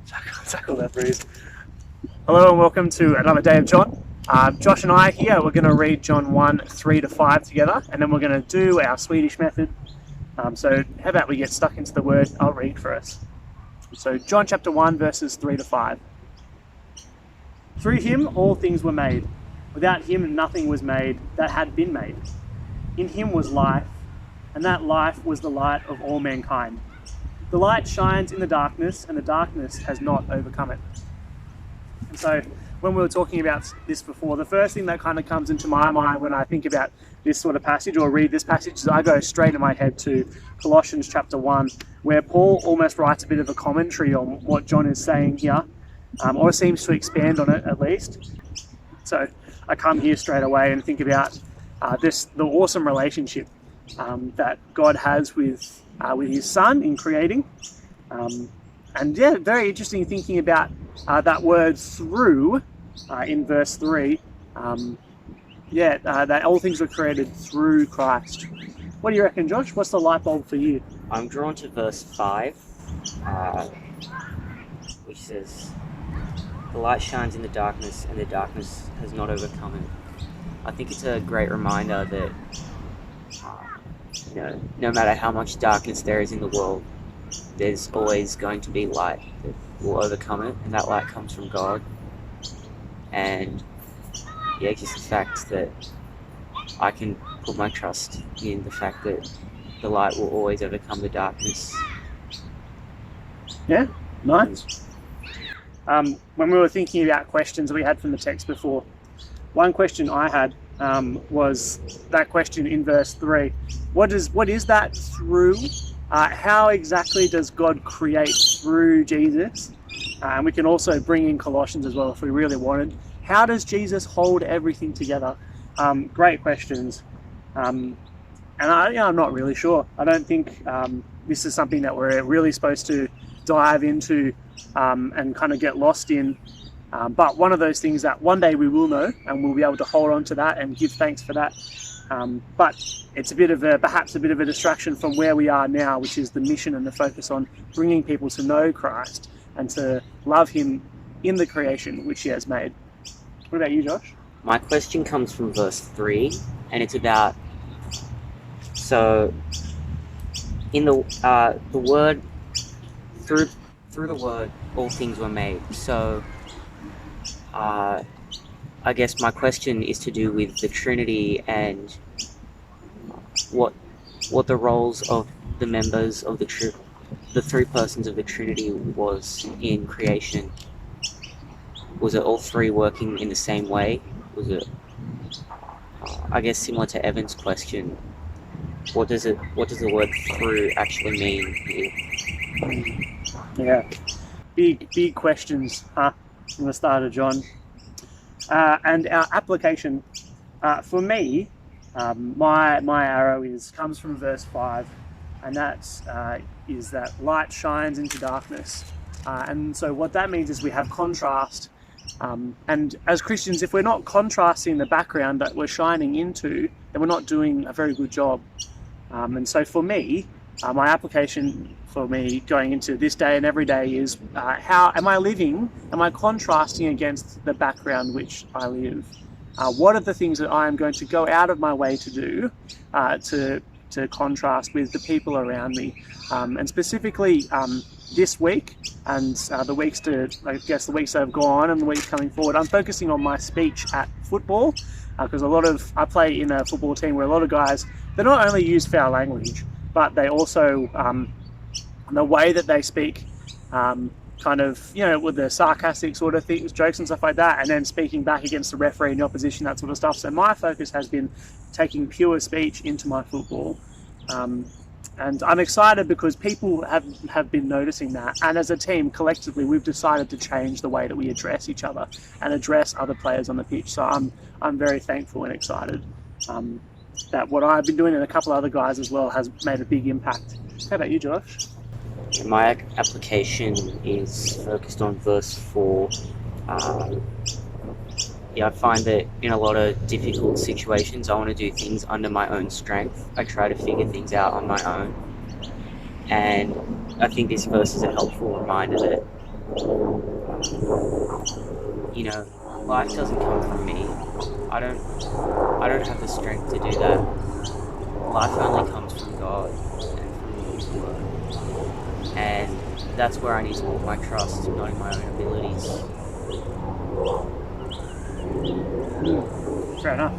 Tackle that breeze. Hello and welcome to another day of John. Josh and I here, we're going to read John 1, 3 to 5 together, and then we're going to do our Swedish method. So how about we get stuck into the word? I'll read for us. So John chapter 1, verses 3 to 5. Through him all things were made. Without him nothing was made that had been made. In him was life, and that life was the light of all mankind. The light shines in the darkness, and the darkness has not overcome it. And so when we were talking about this before, the first thing that kind of comes into my mind when I think about this sort of passage or read this passage is I go straight in my head to Colossians chapter 1, where Paul almost writes a bit of a commentary on what John is saying here, or seems to expand on it at least. So I come here straight away and think about the awesome relationship that God has with his Son in creating. And yeah, very interesting thinking about that word through in verse 3. That all things were created through Christ. What do you reckon, Josh? What's the light bulb for you? I'm drawn to verse 5, which says, "The light shines in the darkness, and the darkness has not overcome it." I think it's a great reminder that no matter how much darkness there is in the world, there's always going to be light that will overcome it, and that light comes from God. And yeah, just the fact that I can put my trust in the fact that the light will always overcome the darkness. Yeah, nice. When we were thinking about questions we had from the text before, one question I had was that question in verse 3. What is that through? How exactly does God create through Jesus? And we can also bring in Colossians as well if we really wanted. How does Jesus hold everything together? Great questions. And I'm not really sure. I don't think this is something that we're really supposed to dive into and kind of get lost in. But one of those things that one day we will know, and we'll be able to hold on to that and give thanks for that. But it's perhaps a bit of a distraction from where we are now, which is the mission and the focus on bringing people to know Christ and to love him in the creation which he has made. What about you, Josh? My question comes from verse 3, and it's about, so in the word, through the word, all things were made. So I guess my question is to do with the Trinity and what the roles of the members of the three persons of the Trinity was in creation. Was it all three working in the same way? Was it, I guess, similar to Evan's question? What does the word "through" actually mean here? Yeah, big questions, huh? From the start of John. And our application, for me, my arrow comes from verse 5, and that is that light shines into darkness. And so what that means is we have contrast. And as Christians, if we're not contrasting the background that we're shining into, then we're not doing a very good job. And so for me, my application for me going into this day and every day is how am I living? Am I contrasting against the background which I live? What are the things that I am going to go out of my way to do to contrast with the people around me? And specifically this week and the weeks the weeks that have gone and the weeks coming forward, I'm focusing on my speech at football because I play in a football team where a lot of guys, they not only use foul language, but they also, the way that they speak, kind of, with the sarcastic sort of things, jokes and stuff like that, and then speaking back against the referee and the opposition, that sort of stuff. So my focus has been taking pure speech into my football. And I'm excited because people have been noticing that. And as a team, collectively, we've decided to change the way that we address each other and address other players on the pitch. So I'm very thankful and excited that what I've been doing and a couple of other guys as well has made a big impact. How about you, Josh? My application is focused on verse 4. I find that in a lot of difficult situations, I want to do things under my own strength. I try to figure things out on my own. And I think this verse is a helpful reminder that You know, life doesn't come from me. I don't have the strength to do that. Life only comes from God and from His Word. And that's where I need to put my trust, not in my own abilities. Fair enough.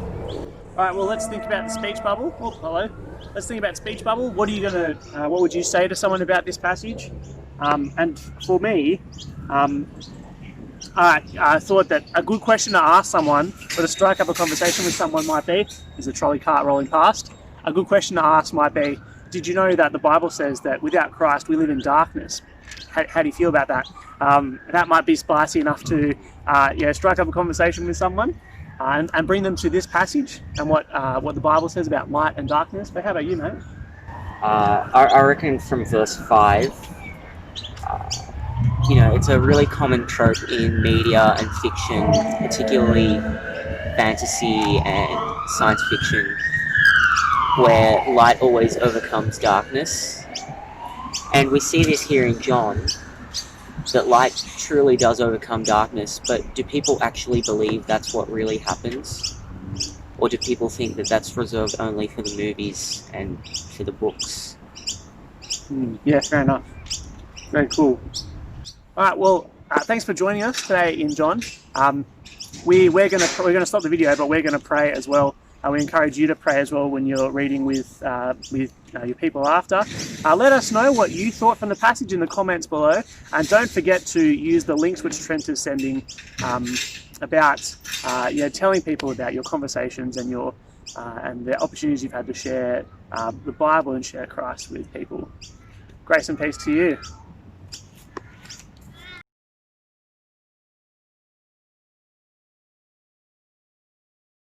All right, well, let's think about the speech bubble. Oh, hello. Let's think about speech bubble. What would you say to someone about this passage? And for me, I thought that a good question to ask someone, or to strike up a conversation with someone might be, is a trolley cart rolling past. A good question to ask might be, did you know that the Bible says that without Christ we live in darkness? How do you feel about that? That might be spicy enough to strike up a conversation with someone and bring them to this passage and what the Bible says about light and darkness. But how about you, mate? I reckon from verse 5, it's a really common trope in media and fiction, particularly fantasy and science fiction, where light always overcomes darkness. And we see this here in John, that light truly does overcome darkness, but do people actually believe that's what really happens? Or do people think that that's reserved only for the movies and for the books? Yeah, fair enough. Very cool. All right, well, thanks for joining us today in John. We're gonna stop the video, but we're gonna pray as well. We encourage you to pray as well when you're reading with your people after. Let us know what you thought from the passage in the comments below, and don't forget to use the links which Trent is sending about telling people about your conversations and your and the opportunities you've had to share the Bible and share Christ with people. Grace and peace to you.